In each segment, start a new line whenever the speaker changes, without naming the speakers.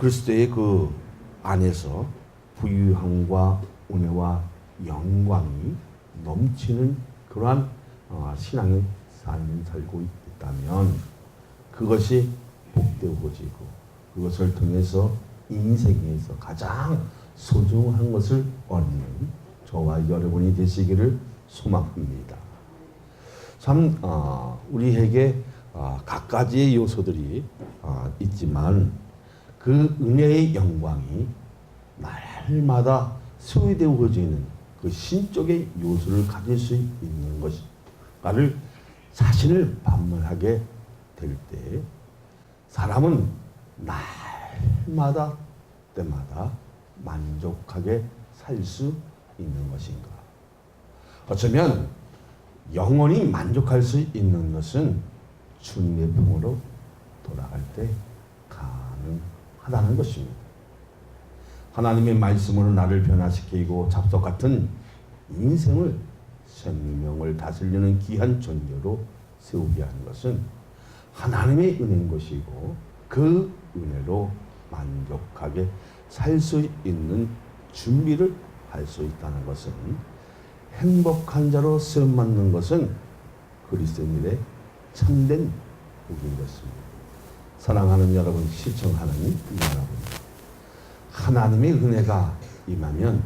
그리스도의 그 안에서 부유함과 은혜와 영광이 넘치는 그러한 신앙의 삶을 살고 있다면 그것이 복되어지고 그것을 통해서 인생에서 가장 소중한 것을 얻는 저와 여러분이 되시기를 소망합니다. 참 우리에게 각가지의 요소들이 있지만 그 은혜의 영광이 날마다 소유되어지는 그 신적의 요소를 가질 수 있는 것인가를 자신을 반문하게 될 때 사람은 날마다 때마다 만족하게 살 수 있는 것인가? 어쩌면 영원히 만족할 수 있는 것은 주님의 품으로 돌아갈 때 가능하다는 것입니다. 하나님의 말씀으로 나를 변화시키고 잡석 같은 인생을 생명을 다스리는 귀한 존재로 세우게 하는 것은 하나님의 은혜인 것이고 그 은혜로 만족하게 살 수 있는 준비를 할 수 있다는 것은 행복한 자로 쓰임받는 것은 그리스도인의 참된 복인 것입니다. 사랑하는 여러분, 시청하는 여러분, 하나님의 은혜가 임하면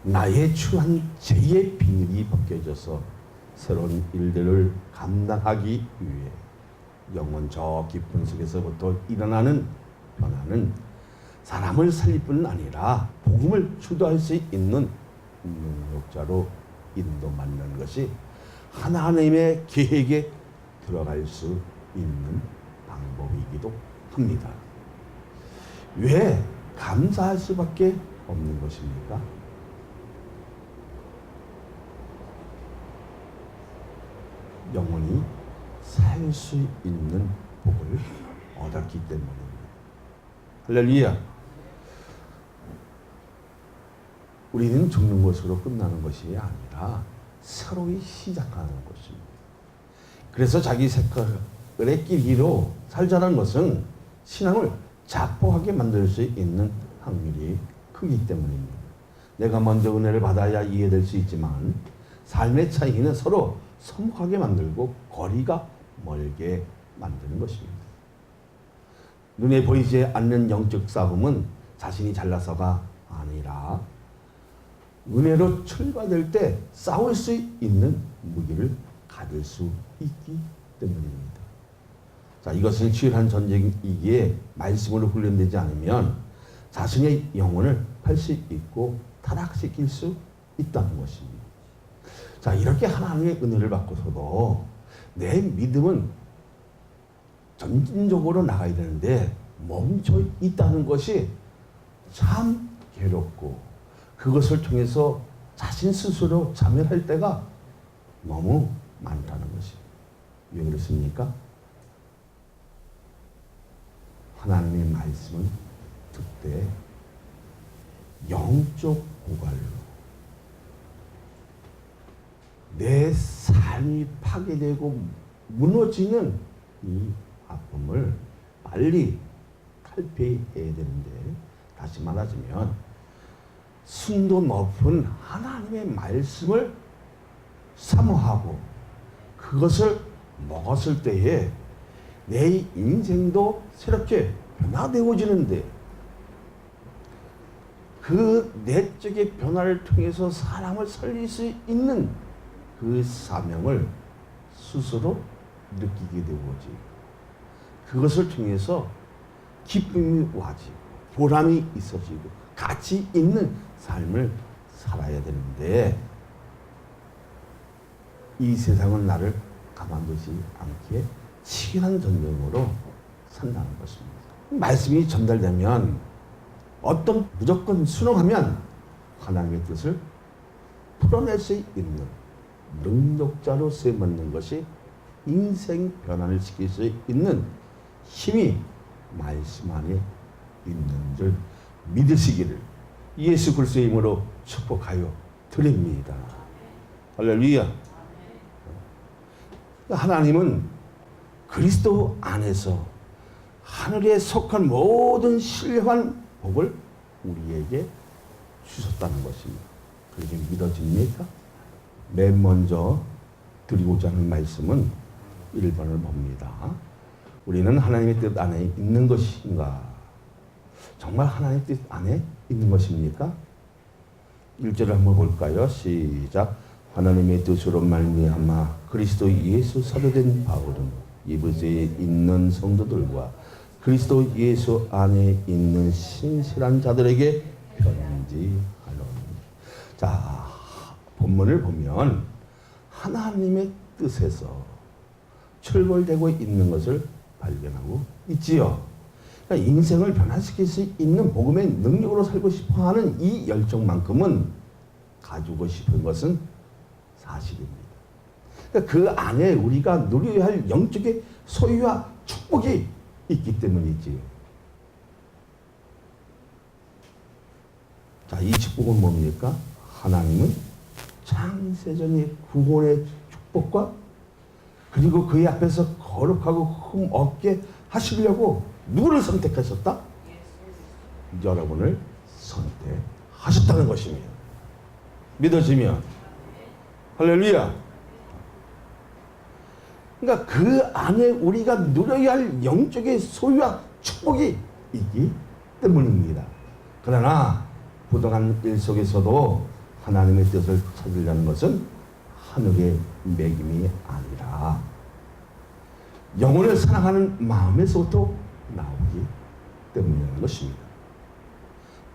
나의 추한 죄의 비늘이 벗겨져서 새로운 일들을 감당하기 위해 영원 저 깊은 속에서부터 일어나는 변화는 사람을 살릴 뿐 아니라 복음을 주도할 수 있는 능력자로 인도받는 것이 하나님의 계획에 들어갈 수 있는 방법이기도 합니다. 왜 감사할 수밖에 없는 것입니까? 영원히 살 수 있는 복을 얻었기 때문입니다. 할렐루야. 우리는 죽는 것으로 끝나는 것이 아니라 새로이 시작하는 것입니다. 그래서 자기 색깔의 길이로 살자는 것은 신앙을 자포하게 만들 수 있는 확률이 크기 때문입니다. 내가 먼저 은혜를 받아야 이해될 수 있지만 삶의 차이는 서로 서먹하게 만들고 거리가 멀게 만드는 것입니다. 눈에 보이지 않는 영적 싸움은 자신이 잘나서가 아니라 은혜로 출발될 때 싸울 수 있는 무기를 가질 수 있기 때문입니다. 자, 이것은 치열한 전쟁이기에 말씀으로 훈련되지 않으면 자신의 영혼을 팔 수 있고 타락시킬 수 있다는 것입니다. 자, 이렇게 하나님의 은혜를 받고서도 내 믿음은 전진적으로 나가야 되는데 멈춰 있다는 것이 참 괴롭고 그것을 통해서 자신 스스로 자멸할 때가 너무 많다는 것입니다. 왜 그렇습니까? 하나님의 말씀은 그때 영적 고갈로 내 삶이 파괴되고 무너지는 이 아픔을 빨리 탈피해야 되는데, 다시 말하자면 순도 높은 하나님의 말씀을 사모하고 그것을 먹었을 때에 내 인생도 새롭게 변화되어지는데, 그 내적의 변화를 통해서 사람을 살릴 수 있는 그 사명을 스스로 느끼게 되어지고, 그것을 통해서 기쁨이 와지고 보람이 있어지고 가치 있는 삶을 살아야 되는데, 이 세상은 나를 가만두지 않게 치열한 전쟁으로 산다는 것입니다. 말씀이 전달되면 무조건 순응하면 하나님의 뜻을 풀어낼 수 있는 능력자로 쓰임받는 것이 인생 변화를 시킬 수 있는 힘이 말씀 안에 있는 줄 믿으시기를 예수 그리스도의 이름으로 축복하여 드립니다. 할렐루야. 하나님은 그리스도 안에서 하늘에 속한 모든 신령한 복을 우리에게 주셨다는 것입니다. 그렇게 믿어집니까? 맨 먼저 드리고자 하는 말씀은 1번을 봅니다. 우리는 하나님의 뜻 안에 있는 것인가? 정말 하나님의 뜻 안에 있는 것입니까? 1절을 한번 볼까요? 시작. 하나님의 뜻으로 말미암아 그리스도 예수 사도된 바울은 이브세에 있는 성도들과 그리스도 예수 안에 있는 신실한 자들에게 편지하노니. 자, 본문을 보면 하나님의 뜻에서 출발되고 있는 것을 발견하고 있지요. 그러니까 인생을 변화시킬 수 있는 복음의 능력으로 살고 싶어하는 이 열정만큼은 가지고 싶은 것은 사실입니다. 그러니까 그 안에 우리가 누려야 할 영적의 소유와 축복이 있기 때문이지요. 자, 이 축복은 뭡니까? 하나님은 창세전의 구원의 축복과 그리고 그의 앞에서 거룩하고 흠 없게 하시려고 누구를 선택하셨다? 여러분을 선택하셨다는 것입니다. 믿어지면 할렐루야. 그러니까 그 안에 우리가 누려야 할 영적의 소유와 축복이 있기 때문입니다. 그러나 부동한 일 속에서도 하나님의 뜻을 찾으려는 것은 하늘의 매김이 아니라 영혼을 사랑하는 마음에서부터 나오기 때문인 것입니다.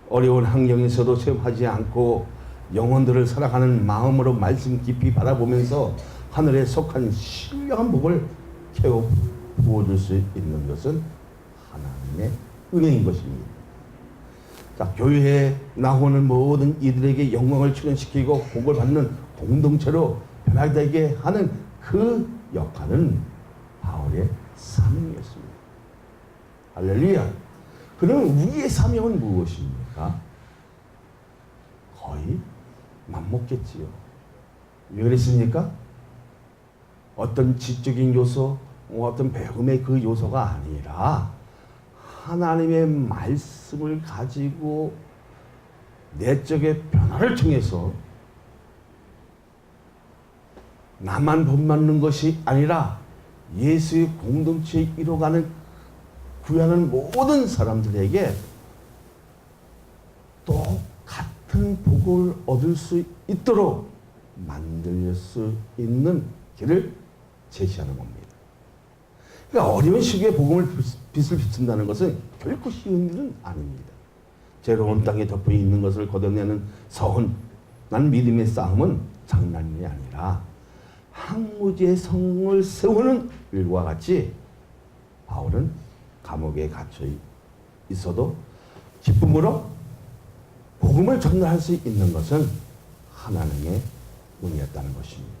어려운 환경에서도 체험하지 않고 영혼들을 사랑하는 마음으로 말씀 깊이 바라보면서 하늘에 속한 신령한 복을 캐어 부어줄 수 있는 것은 하나님의 은혜인 것입니다. 자, 교회에 나오는 모든 이들에게 영광을 출현시키고 복을 받는 공동체로 변화되게 하는 그 역할은 바울의 사명이었습니다. 할렐루야. 그러면 우리의 사명은 무엇입니까? 거의 맞먹겠지요. 왜 그랬습니까? 어떤 지적인 요소, 어떤 배움의 그 요소가 아니라 하나님의 말씀을 가지고 내적의 변화를 통해서 나만 본받는 것이 아니라 예수의 공동체에 이뤄가는 구하는 모든 사람들에게 똑같은 복을 얻을 수 있도록 만들 수 있는 길을 제시하는 겁니다. 그러니까 어려운 시기에 복음을 빛을 비춘다는 것은 결코 쉬운 일은 아닙니다. 새로운 땅에 덮여 있는 것을 걷어내는 서운한 믿음의 싸움은 장난이 아니라 항무지의 성을 세우는 일과 같이 바울은 감옥에 갇혀 있어도 기쁨으로 복음을 전달할 수 있는 것은 하나님의 은혜였다는 것입니다.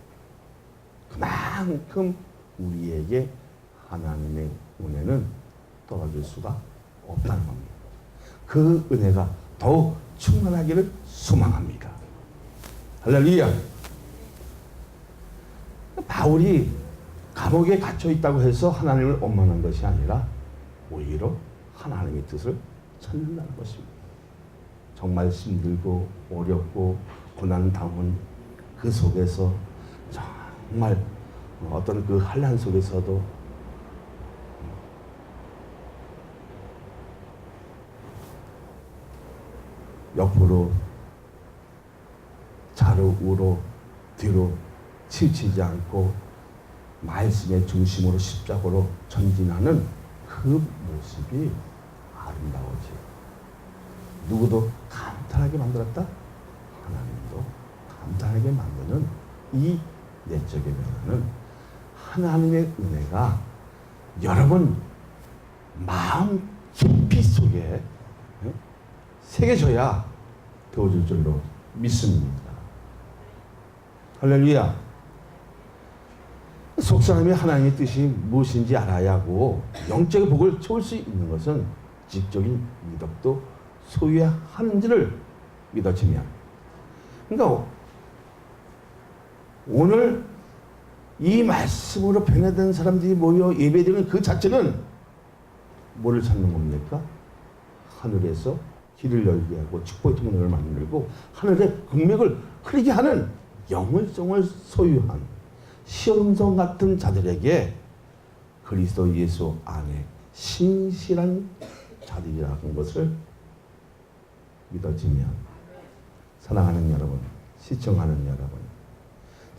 그만큼 우리에게 하나님의 은혜는 떨어질 수가 없다는 겁니다. 그 은혜가 더욱 충만하기를 소망합니다. 할렐루야. 바울이 감옥에 갇혀 있다고 해서 하나님을 원망한 것이 아니라 오히려 하나님의 뜻을 찾는다는 것입니다. 정말 힘들고 어렵고 고난 당한 그 속에서 정말 어떤 그 환난 속에서도 옆으로 좌로 우로 뒤로 치우치지 않고 말씀의 중심으로 십자가로 전진하는 그 모습이 아름다워지. 누구도 감탄하게 만들었다? 하나님도 감탄하게 만드는 이 내적의 변화는 하나님의 은혜가 여러분 마음 깊이 속에 새겨져야 되어질 줄로 믿습니다. 할렐루야. 속사람이 하나님의 뜻이 무엇인지 알아야 하고 영적인 복을 채울 수 있는 것은 지적인 미덕도 소유해야 하는지를 믿어지면, 그러니까 오늘 이 말씀으로 변화된 사람들이 모여 예배드리는 그 자체는 뭐를 찾는 겁니까? 하늘에서 길을 열게 하고 축복의 통로를 만들고 하늘의 극맥을 흐르게 하는 영을성을 소유한 시험성 같은 자들에게 그리스도 예수 안에 신실한 자들이라는 것을 믿어지면, 사랑하는 여러분, 시청하는 여러분,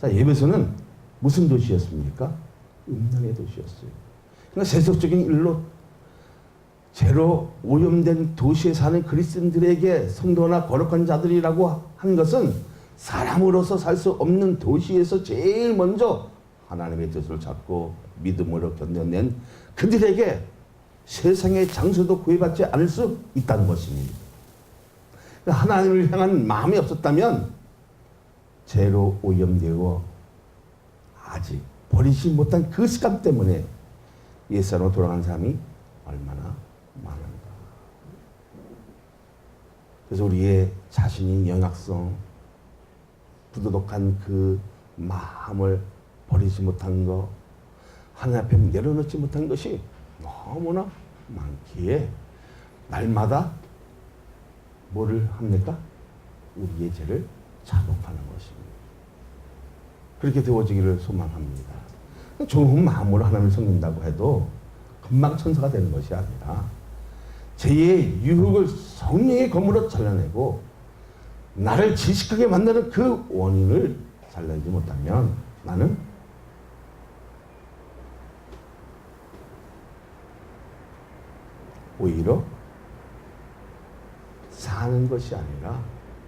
자, 에베소는 무슨 도시였습니까? 음란의 도시였어요. 그러니까 세속적인 일로 죄로 오염된 도시에 사는 그리스도인들에게 성도나 거룩한 자들이라고 한 것은 사람으로서 살 수 없는 도시에서 제일 먼저 하나님의 뜻을 찾고 믿음으로 견뎌낸 그들에게 세상의 장소도 구애받지 않을 수 있다는 것입니다. 하나님을 향한 마음이 없었다면 죄로 오염되어 아직 버리지 못한 그 습관 때문에 옛사람으로 돌아간 사람이 얼마나 많은가. 그래서 우리의 자신이 영악성, 부도덕한 그 마음을 버리지 못한 것, 하나님 앞에 내려놓지 못한 것이 너무나 많기에 날마다 뭐를 합니까? 우리의 죄를 자복하는 것입니다. 그렇게 되어지기를 소망합니다. 좋은 마음으로 하나님을 섬긴다고 해도 금방 천사가 되는 것이 아니라 죄의 유혹을 성령의 검으로 잘라내고 나를 지식하게 만드는 그 원인을 잘라내지 못하면 나는 오히려 사는 것이 아니라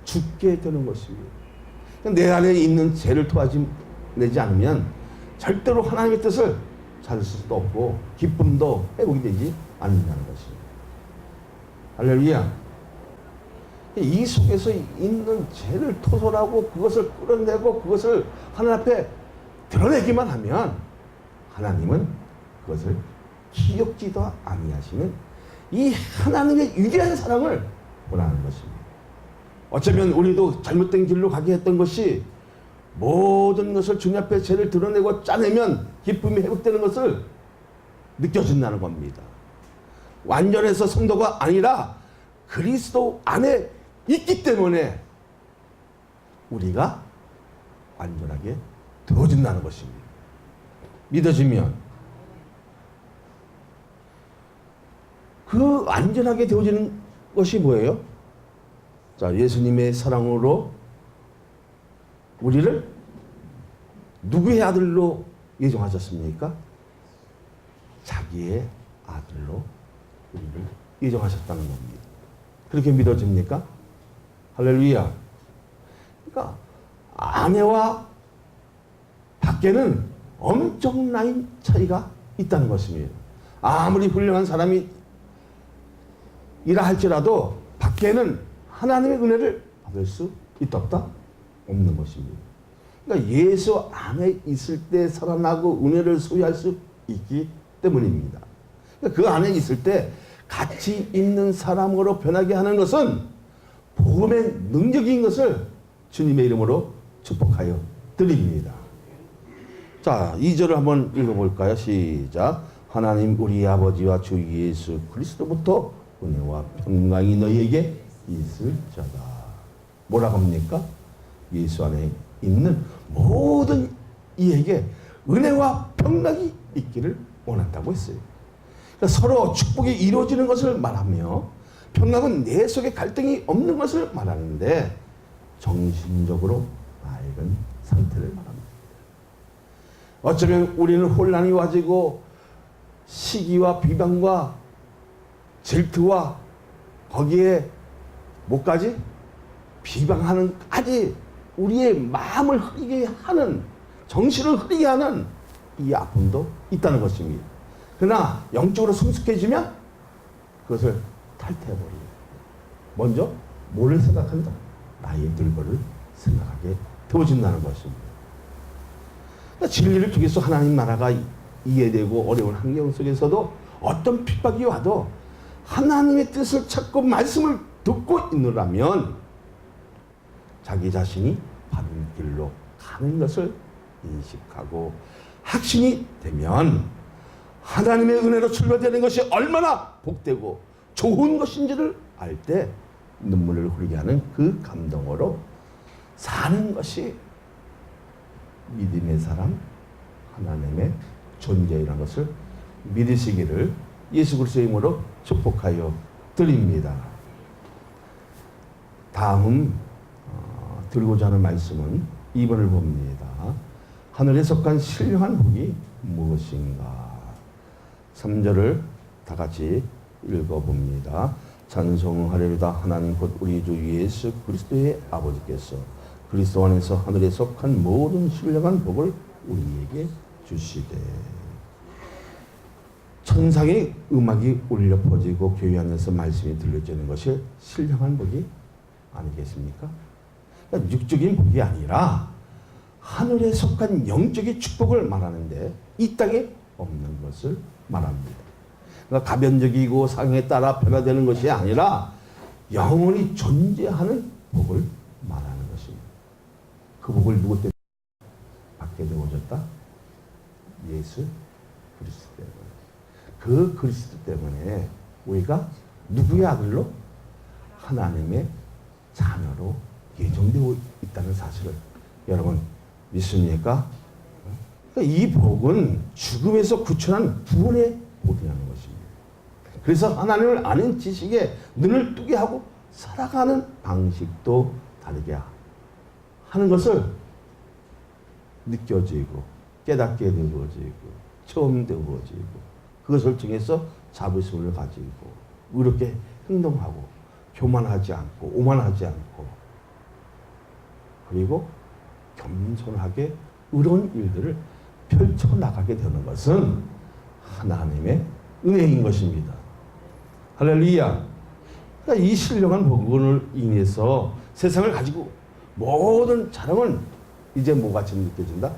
죽게 되는 것입니다. 내 안에 있는 죄를 토하지 않으면 절대로 하나님의 뜻을 찾을 수도 없고 기쁨도 회복이 되지 않는다는 것입니다. 할렐루야. 이 속에서 있는 죄를 토설하고 그것을 끌어내고 그것을 하나님 앞에 드러내기만 하면 하나님은 그것을 기억지도 아니하시는 이 하나님의 위대한 사랑을 원하는 것입니다. 어쩌면 우리도 잘못된 길로 가게 했던 것이 모든 것을 주님 앞에 죄를 드러내고 짜내면 기쁨이 회복되는 것을 느껴진다는 겁니다. 완전해서 성도가 아니라 그리스도 안에 있기 때문에 우리가 완전하게 되어진다는 것입니다. 믿어지면 그 완전하게 되어지는 것이 뭐예요? 자, 예수님의 사랑으로 우리를 누구의 아들로 예정하셨습니까? 자기의 아들로 우리를 예정하셨다는 겁니다. 그렇게 믿어집니까? 할렐루야. 그러니까 안에와 밖에는 엄청난 차이가 있다는 것입니다. 아무리 훌륭한 사람이 이라 할지라도 밖에는 하나님의 은혜를 받을 수 있다 없다? 없는 것입니다. 그러니까 예수 안에 있을 때 살아나고 은혜를 소유할 수 있기 때문입니다. 그러니까 그 안에 있을 때 같이 있는 사람으로 변하게 하는 것은 복음의 능력인 것을 주님의 이름으로 축복하여 드립니다. 자, 2절을 한번 읽어볼까요? 시작. 하나님 우리 아버지와 주 예수 그리스도부터 은혜와 평강이 너희에게 있을지어다. 뭐라고 합니까? 예수 안에 있는 모든 이에게 은혜와 평강이 있기를 원한다고 했어요. 그러니까 서로 축복이 이루어지는 것을 말하며 평강은 내 속에 갈등이 없는 것을 말하는데 정신적으로 맑은 상태를 말합니다. 어쩌면 우리는 혼란이 와지고 시기와 비방과 질투와 거기에 뭐까지? 비방하는 까지 우리의 마음을 흐리게 하는, 정신을 흐리게 하는 이 아픔도 있다는 것입니다. 그러나 영적으로 성숙해지면 그것을 탈퇴해버리고 먼저 뭐를 생각한다? 나의 늙어를 생각하게 되어진다는 것입니다. 그러니까 진리를 통해서 하나님 나라가 이해되고 어려운 환경 속에서도 어떤 핍박이 와도 하나님의 뜻을 찾고 말씀을 듣고 있느라면 자기 자신이 바른 길로 가는 것을 인식하고 확신이 되면 하나님의 은혜로 출발되는 것이 얼마나 복되고 좋은 것인지를 알 때 눈물을 흐르게 하는 그 감동으로 사는 것이 믿음의 사람, 하나님의 존재이라는 것을 믿으시기를 예수 그리스도의 이름으로 축복하여 드립니다. 다음 드리고자 하는 말씀은 2번을 봅니다. 하늘에 속한 신령한 복이 무엇인가? 3절을 다 같이 읽어봅니다. 찬송하리로다. 하나님 곧 우리 주 예수 그리스도의 아버지께서 그리스도 안에서 하늘에 속한 모든 신령한 복을 우리에게 주시되. 천상의 음악이 울려 퍼지고 교회 안에서 말씀이 들려지는 것이 신령한 복이 아니겠습니까? 그러니까 육적인 복이 아니라 하늘에 속한 영적인 축복을 말하는데 이 땅에 없는 것을 말합니다. 그러니까 가변적이고 상황에 따라 변화되는 것이 아니라 영원히 존재하는 복을 말하는 것입니다. 그 복을 누구 때문에 받게 되어졌다? 예수 그리스도 때문에. 그 그리스도 때문에 우리가 누구의 아들로? 하나님의 자녀로 예정되어 있다는 사실을 여러분 믿습니까? 이 복은 죽음에서 구출한 구원의 복이라는 것입니다. 그래서 하나님을 아는 지식에 눈을 뜨게 하고 살아가는 방식도 다르게 하는 것을 느껴지고 깨닫게 되어지고 처음 되어지고 그것을 통해서 자부심을 가지고 의롭게 행동하고 교만하지 않고 오만하지 않고 그리고 겸손하게 의로운 일들을 펼쳐나가게 되는 것은 하나님의 은혜인 것입니다. 할렐루야. 그러니까 이 신령한 복음을 인해서 세상을 가지고 모든 자랑은 이제 뭐같이 느껴진다?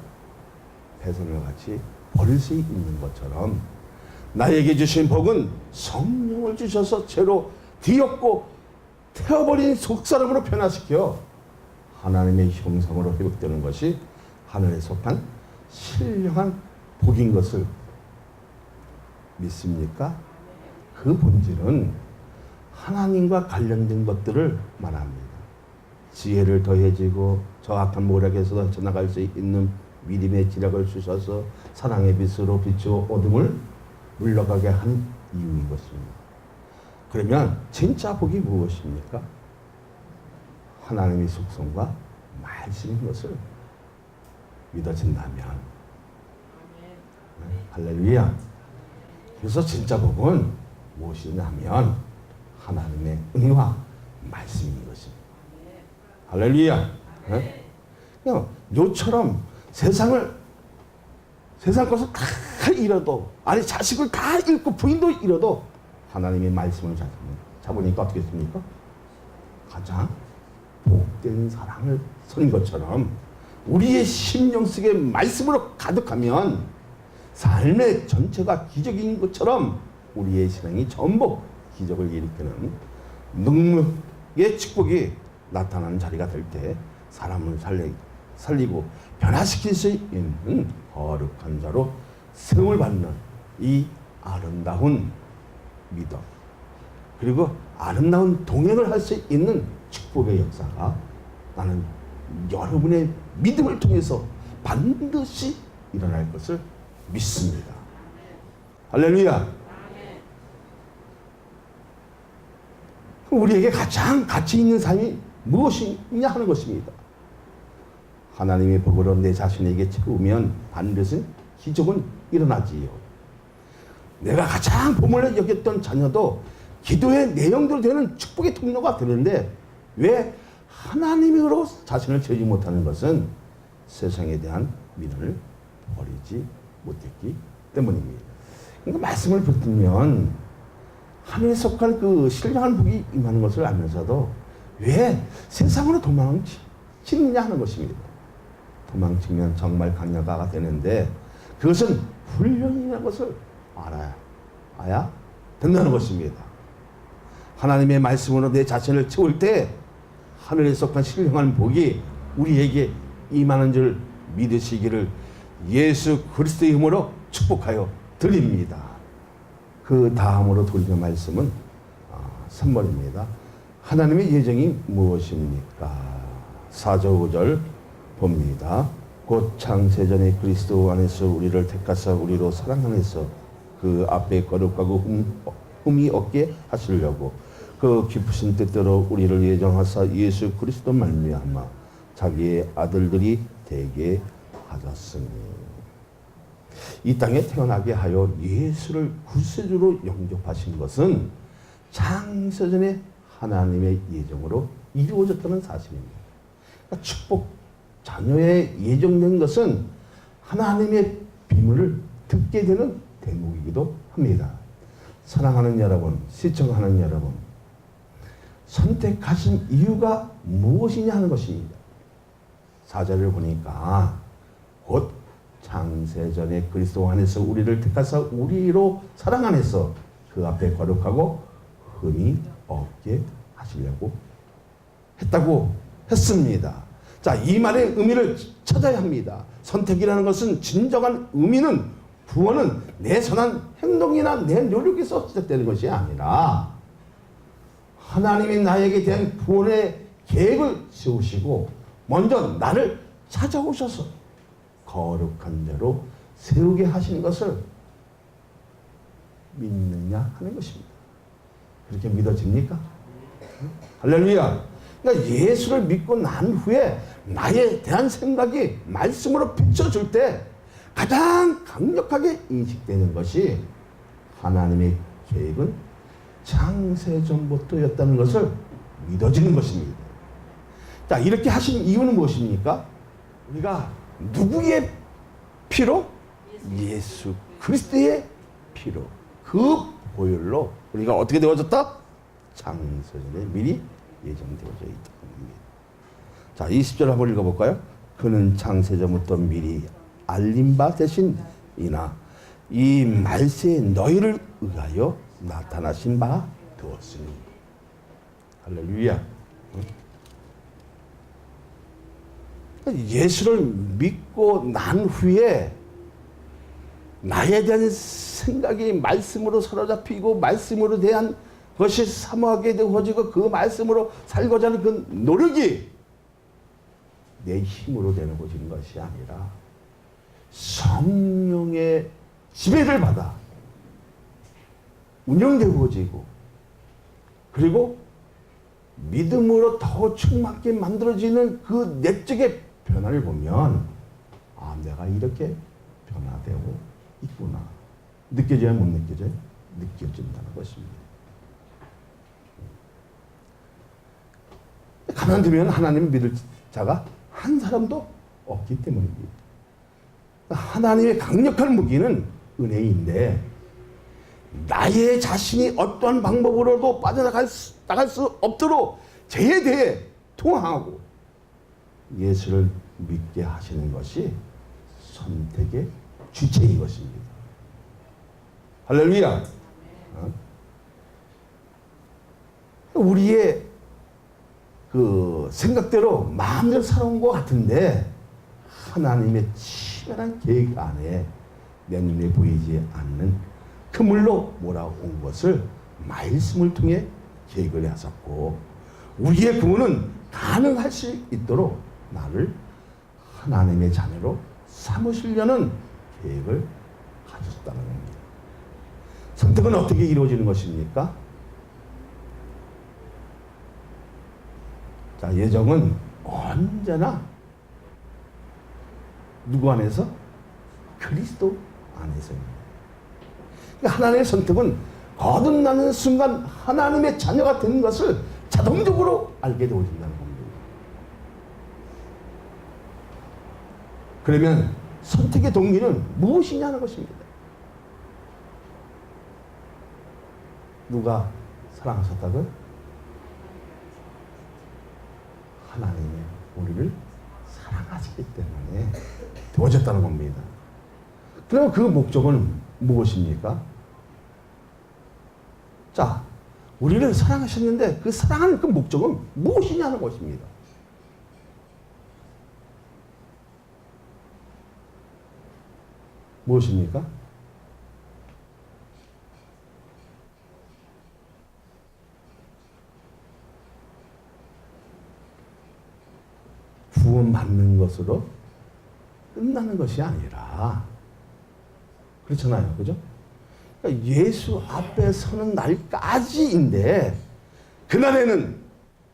배선을 같이 버릴 수 있는 것처럼 나에게 주신 복은 성령을 주셔서 죄로 뒤엎고 태워버린 속사람으로 변화시켜 하나님의 형상으로 회복되는 것이 하늘에 속한 신령한 복인 것을 믿습니까? 그 본질은 하나님과 관련된 것들을 말합니다. 지혜를 더해지고 저 악한 모략에서 헤쳐나갈 수 있는 믿음의 지략을 주셔서 사랑의 빛으로 비추어 어둠을 물러가게 한 이유인 것입니다. 그러면 진짜 복이 무엇입니까? 하나님의 속성과 말씀인 것을 믿어진다면 할렐루야. 그래서 진짜 복은 무엇이냐면 하나님의 은혜와 말씀인 것입니다. 할렐루야. 그냥 요처럼 세상 것을 다 잃어도 아니 자식을 다 잃고 부인도 잃어도 하나님의 말씀을 잡으니까 어떻게 됩니까? 가장 복된 사랑을 선 것처럼 우리의 심령 속에 말씀으로 가득하면 삶의 전체가 기적인 것처럼 우리의 신앙이 전부 기적을 일으키는 능력의 축복이 나타나는 자리가 될 때 사람을 살리고 변화시킬 수 있는 거룩한 자로 세움을 받는 이 아름다운 믿음 그리고 아름다운 동행을 할 수 있는 축복의 역사가 나는 여러분의 믿음을 통해서 반드시 일어날 것을 믿습니다. 할렐루야. 우리에게 가장 가치 있는 삶이 무엇이냐 하는 것입니다. 하나님의 복으로 내 자신에게 채우면 반드시 기적은 일어나지요. 내가 가장 보물을 여겼던 자녀도 기도의 내용대로 되는 축복의 통로가 되는데 왜 하나님으로 자신을 채우지 못하는 것은 세상에 대한 믿음을 버리지 못했기 때문입니다. 그러니까 말씀을 붙들면 하늘에 속한 그 신령한 복이 임하는 것을 알면서도 왜 세상으로 도망치느냐 하는 것입니다. 도망치면 정말 강력화가 되는데 그것은 훈련이라는 것을 알아야 된다는 것입니다. 하나님의 말씀으로 내 자신을 채울 때 하늘에 속한 신령한 복이 우리에게 임하는 줄 믿으시기를 예수 그리스도의 이름으로 축복하여 드립니다. 그 다음으로 돌릴 말씀은 3번입니다. 하나님의 예정이 무엇입니까? 4절 5절 봅니다. 곧 창세전에 그리스도 안에서 우리를 택하사 우리로 사랑 안에서 그 앞에 거룩하고 흠이 없게 하시려고 그 깊으신 뜻대로 우리를 예정하사 예수 그리스도 말미암아 자기의 아들들이 되게 하셨으니 이 땅에 태어나게 하여 예수를 구세주로 영접하신 것은 창세전에 하나님의 예정으로 이루어졌다는 사실입니다. 그러니까 축복 자녀에 예정된 것은 하나님의 비밀을 듣게 되는 대목이기도 합니다. 사랑하는 여러분, 시청하는 여러분, 선택하신 이유가 무엇이냐 하는 것입니다. 4절을 보니까 곧 창세전에 그리스도 안에서 우리를 택하사 우리로 사랑 안에서 그 앞에 거룩하고 흠이 없게 하시려고 했다고 했습니다. 자, 이 말의 의미를 찾아야 합니다. 선택이라는 것은 진정한 의미는 구원은 내 선한 행동이나 내 노력에서 시작되는 것이 아니라 하나님이 나에게 대한 구원의 계획을 세우시고 먼저 나를 찾아오셔서 거룩한 대로 세우게 하시는 것을 믿느냐 하는 것입니다. 그렇게 믿어집니까? 할렐루야. 그러니까 예수를 믿고 난 후에 나에 대한 생각이 말씀으로 비춰줄 때 가장 강력하게 인식되는 것이 하나님의 계획은 창세전부터였다는 것을 믿어지는 것입니다. 자, 이렇게 하신 이유는 무엇입니까? 우리가 누구의 피로? 예수 그리스도의 피로, 그 보혈로 우리가 어떻게 되어졌다? 창세전에 미리 예정되어져 있다는 겁니다. 자, 20절 한번 읽어볼까요? 그는 창세전부터 미리 알린 바 되신이나 이 말세에 너희를 의하여 나타나신 바 되었으니. 할렐루야. 예수를 믿고 난 후에 나에 대한 생각이 말씀으로 사로잡히고 말씀으로 대한 것이 사모하게 되어지고 그 말씀으로 살고자 하는 그 노력이 내 힘으로 되는 것이 아니라 성령의 지배를 받아 운영되어지고 그리고 믿음으로 더 충만하게 만들어지는 그 내적의 변화를 보면 아, 내가 이렇게 변화되고 있구나. 느껴져야 못 느껴져요? 느껴진다는 것입니다. 가만두면 하나님을 믿을 자가 한 사람도 없기 때문입니다. 하나님의 강력한 무기는 은혜인데 나의 자신이 어떠한 방법으로도 빠져나갈 수 없도록 죄에 대해 통항하고 예수를 믿게 하시는 것이 선택의 주체인 것입니다. 할렐루야. 우리의 그 생각대로 마음대로 살아온 것 같은데 하나님의 치밀한 계획 안에 내 눈에 보이지 않는 그물로 몰아온 것을 말씀을 통해 계획을 하셨고 우리의 구원은 가능할 수 있도록 나를 하나님의 자녀로 삼으시려는 계획을 가졌다는 겁니다. 선택은 어떻게 이루어지는 것입니까? 자, 예정은 언제나 누구 안에서? 그리스도 안에서입니다. 그러니까 하나님의 선택은 거듭나는 순간 하나님의 자녀가 되는 것을 자동적으로 알게 되어진다는 겁니다. 그러면 선택의 동기는 무엇이냐는 것입니다. 누가 사랑하셨다고요? 하나님이 우리를 사랑하시기 때문에 되어졌다는 겁니다. 그럼 그 목적은 무엇입니까? 자, 우리를 사랑하셨는데 그 사랑하는 그 목적은 무엇이냐는 것입니다. 무엇입니까? 구원받는 것으로 끝나는 것이 아니라, 그렇잖아요. 그죠? 그러니까 예수 앞에 서는 날까지인데, 그날에는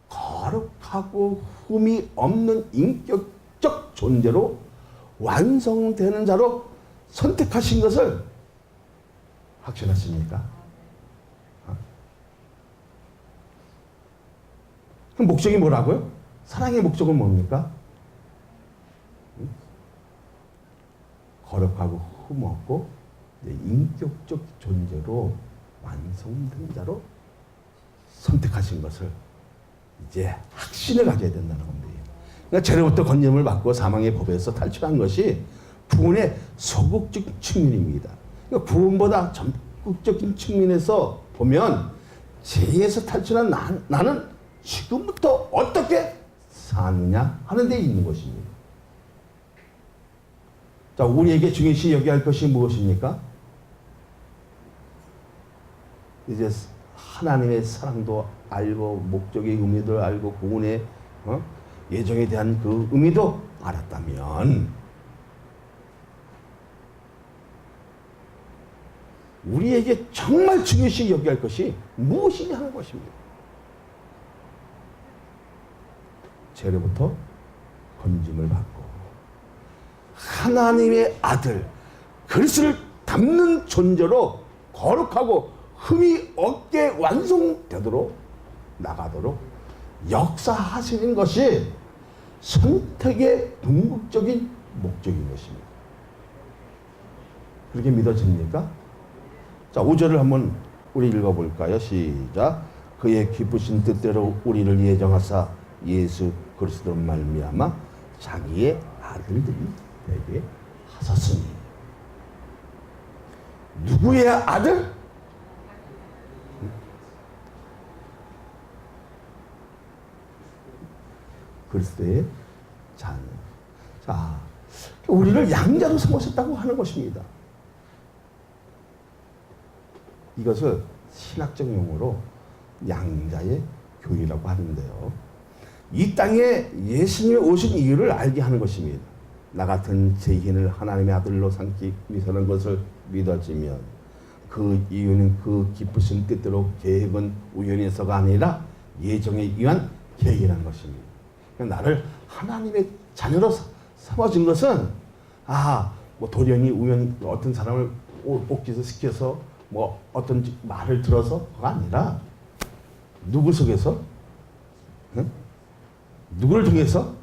거룩하고 흠이 없는 인격적 존재로 완성되는 자로 선택하신 것을 확신하십니까? 그 목적이 뭐라고요? 사랑의 목적은 뭡니까? 거룩하고 흠없고 인격적 존재로 완성된 자로 선택하신 것을 이제 확신을 가져야 된다는 겁니다. 그러니까 죄로부터 건짐을 받고 사망의 법에서 탈출한 것이 구원의 소극적 측면입니다. 그러니까 구원보다 전국적인 측면에서 보면 죄에서 탈출한 나는 지금부터 어떻게 사느냐 하는 데 있는 것입니다. 자, 우리에게 중요시 여겨야 할 것이 무엇입니까? 이제 하나님의 사랑도 알고 목적의 의미도 알고 구원의 예정에 대한 그 의미도 알았다면 우리에게 정말 중요시 여겨야 할 것이 무엇이냐 하는 것입니다. 죄로부터 건짐을 받고 하나님의 아들 그리스도를 닮는 존재로 거룩하고 흠이 없게 완성되도록 나가도록 역사하시는 것이 선택의 궁극적인 목적인 것입니다. 그렇게 믿어집니까? 자, 5절을 한번 우리 읽어볼까요? 시작. 그의 기쁘신 뜻대로 우리를 예정하사 예수 그리스도로 말미암아 자기의 아들들이 되게 하셨으니. 누구의 아들? 그리스도의 자녀. 자, 우리를 양자로 삼으셨다고 하는 것입니다. 이것을 신학적 용어로 양자의 교회라고 하는데요. 이 땅에 예수님이 오신 이유를 알게 하는 것입니다. 나 같은 죄인을 하나님의 아들로 삼기 위해서는 것을 믿어지면 그 이유는 그 기쁘신 뜻대로 계획은 우연해서가 아니라 예정에 의한 계획이라는 것입니다. 나를 하나님의 자녀로 삼아준 것은 뭐 돌연히 우연 어떤 사람을 옥기서 시켜서 뭐 어떤 말을 들어서가 아니라 누구 속에서? 응? 누구를 통해서?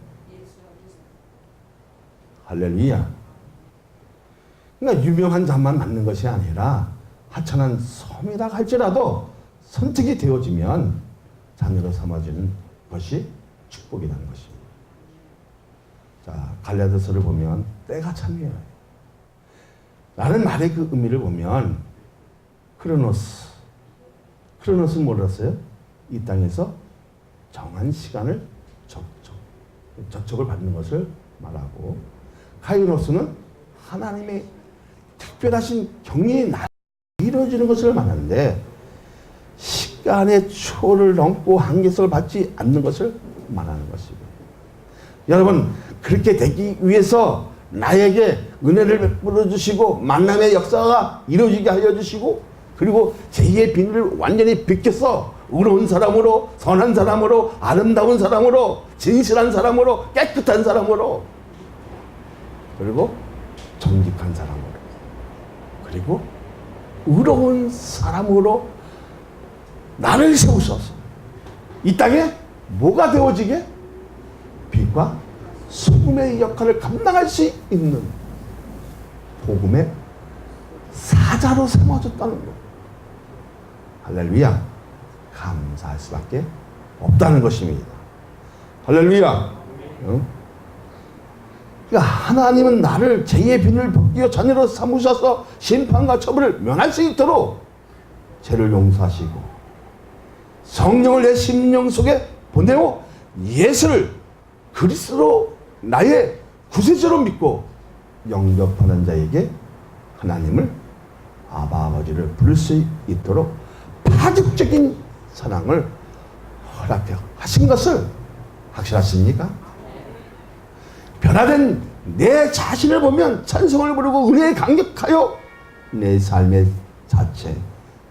할렐루야. 그러니까 유명한 자만 맞는 것이 아니라 하찮은 섬이라 할지라도 선택이 되어지면 자녀로 삼아지는 것이 축복이라는 것입니다. 자, 갈라디아서를 보면 때가 참이에요. 라는 말의 그 의미를 보면 크로노스는 뭐랬어요? 이 땅에서 정한 시간을 접촉을 받는 것을 말하고, 카이로스는 하나님의 특별하신 경륜이 이루어지는 것을 말하는데 시간의 초를 넘고 한계성을 받지 않는 것을 말하는 것입니다. 여러분, 그렇게 되기 위해서 나에게 은혜를 베풀어 주시고 만남의 역사가 이루어지게 하여 주시고, 그리고 제2의 비밀을 완전히 비켜서 의로운 사람으로, 선한 사람으로, 아름다운 사람으로, 진실한 사람으로, 깨끗한 사람으로, 그리고 정직한 사람으로, 그리고 의로운 사람으로 나를 세우셔서 이 땅에 뭐가 되어지게? 빛과 소금의 역할을 감당할 수 있는 복음의 사자로 삼아줬다는 것. 할렐루야. 감사할 수밖에 없다는 것입니다. 할렐루야. 그러니까 하나님은 나를 죄의 비늘을 벗기고 자녀로 삼으셔서 심판과 처벌을 면할 수 있도록 죄를 용서하시고 성령을 내 심령 속에 보내고 예수를 그리스도로 나의 구세주로 믿고 영접하는 자에게 하나님을 아바 아버지를 부를 수 있도록 파격적인 사랑을 허락해 하신 것을 확실하십니까? 변화된 내 자신을 보면 찬송을 부르고 은혜에 감격하여 내 삶의 자체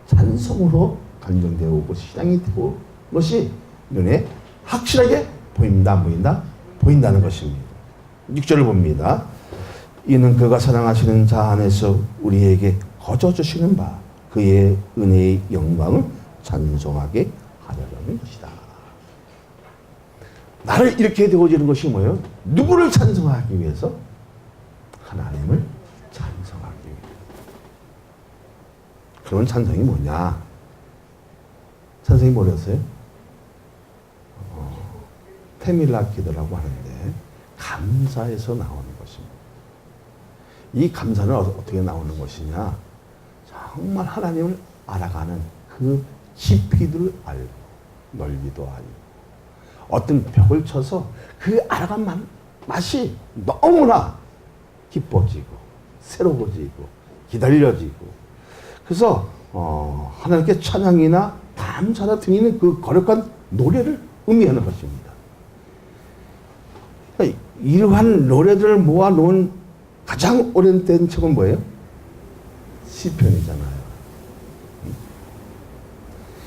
찬송으로 감정되어 오고 신앙이 되고 것이 눈에 확실하게 보인다 안 보인다? 보인다는 것입니다. 6절을 봅니다. 이는 그가 사랑하시는 자 안에서 우리에게 거저 주시는 바 그의 은혜의 영광을 찬송하게 하려는 것이다. 나를 이렇게 되어지는 것이 뭐예요? 누구를 찬송하기 위해서? 하나님을 찬송하기 위해서. 그런 찬송이 뭐냐? 찬송이 뭐였어요? 테밀라 기도라고 하는데 감사에서 나오는 것입니다. 이 감사는 어떻게 나오는 것이냐? 정말 하나님을 알아가는 그 깊이를 알고 넓이도 알고 어떤 벽을 쳐서 그 알아간 맛이 너무나 기뻐지고 새로워지고 기다려지고 그래서 하나님께 찬양이나 감사나 드리는 그 거룩한 노래를 의미하는 것입니다. 그러니까 이러한 노래들을 모아놓은 가장 오랜된 책은 뭐예요? 시편이잖아요.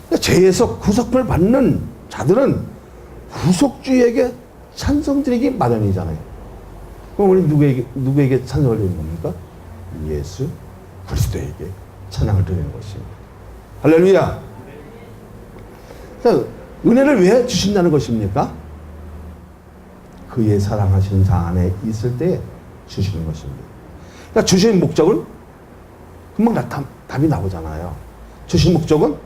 그러니까 죄에서 구속을 받는 자들은 구속주에게 찬송 드리기 마련이잖아요. 그럼 우리 누구에게 찬송을 드리는 겁니까? 예수 그리스도에게 찬양을 드리는 것입니다. 할렐루야. 그러니까 은혜를 왜 주신다는 것입니까? 그의 사랑하시는 자 안에 있을 때 주시는 것입니다. 그러니까 주신 목적은 금방 답이 나오잖아요. 주신 목적은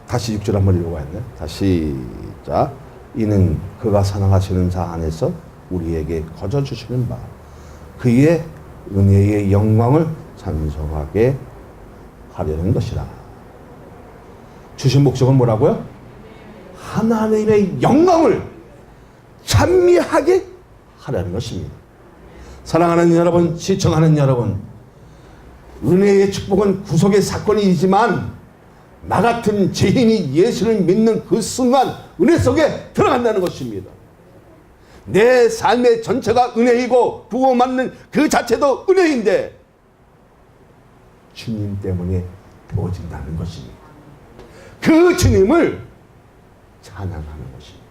다시 6절 한번 읽어봐야겠네. 다시 시작. 이는 그가 사랑하시는 자 안에서 우리에게 거저 주시는 바 그의 은혜의 영광을 찬송하게 하려는 것이라. 주신 목적은 뭐라고요? 하나님의 영광을 찬미하게 하려는 것입니다. 사랑하는 여러분, 시청하는 여러분, 은혜의 축복은 구속의 사건이지만 나 같은 죄인이 예수를 믿는 그 순간 은혜 속에 들어간다는 것입니다. 내 삶의 전체가 은혜이고 구원받는 그 자체도 은혜인데 주님 때문에 되어진다는 것입니다. 그 주님을 찬양하는 것입니다.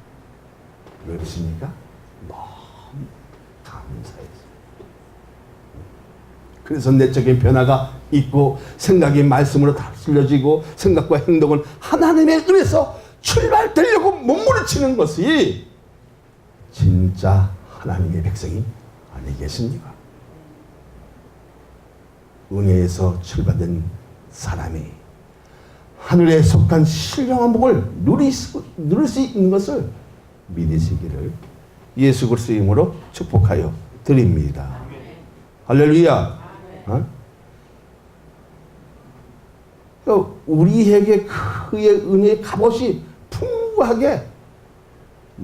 왜 그렇습니까? 너무 감사해서. 그래서 내적인 변화가 있고 생각이 말씀으로 다스려지고 생각과 행동은 하나님의 은혜에서 출발되려고 몸부림치는 것이 진짜 하나님의 백성이 아니겠습니까? 은혜에서 출발된 사람이 하늘에 속한 신령한 복을 누릴 수 있는 것을 믿으시기를 예수 그리스도의 이름으로 축복하여 드립니다. 할렐루야. 우리에게 그의 은혜의 값없이 풍부하게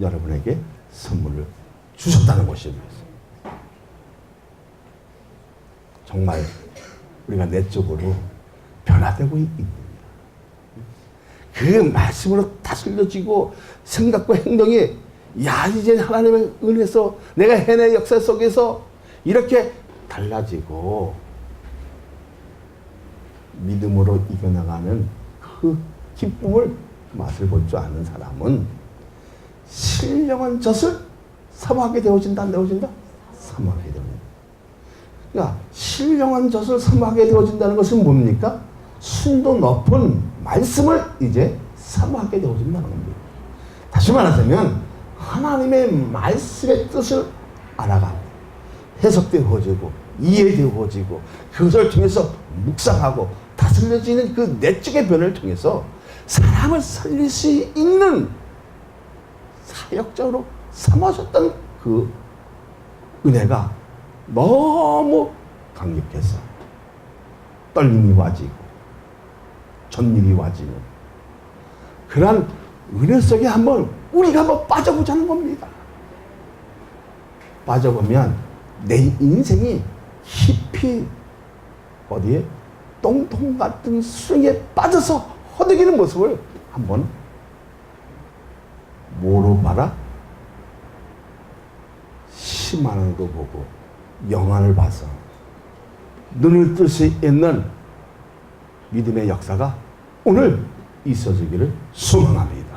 여러분에게 선물을 주셨다는 것입니다. 정말 우리가 내적으로 변화되고 있습니다. 그 말씀으로 다스려지고 생각과 행동이 이제 하나님의 은혜에서 내가 해내 역사 속에서 이렇게 달라지고 믿음으로 이겨나가는 그 기쁨을 맛을 볼 줄 아는 사람은 신령한 젖을 사모하게 되어진다, 안 되어진다? 사모하게 됩니다. 그러니까 신령한 젖을 사모하게 되어진다는 것은 뭡니까? 순도 높은 말씀을 이제 사모하게 되어진다는 겁니다. 다시 말하자면 하나님의 말씀의 뜻을 알아가고 해석되어지고 이해되어지고 그것을 통해서 묵상하고 다스려지는 그 내적의 변화를 통해서 사람을 살릴 수 있는 사역자로 삼아졌던 그 은혜가 너무 강력해서 떨림이 와지고 전율이 와지는 그러한 은혜 속에 우리가 한번 빠져보자는 겁니다. 빠져보면 내 인생이 깊이 어디에 똥통 같은 수렁에 빠져서 허덕이는 모습을 한번 뭐로 봐라? 수십만 원도 보고 영안을 봐서 눈을 뜰 수 있는 믿음의 역사가 오늘 있어지기를 소망합니다.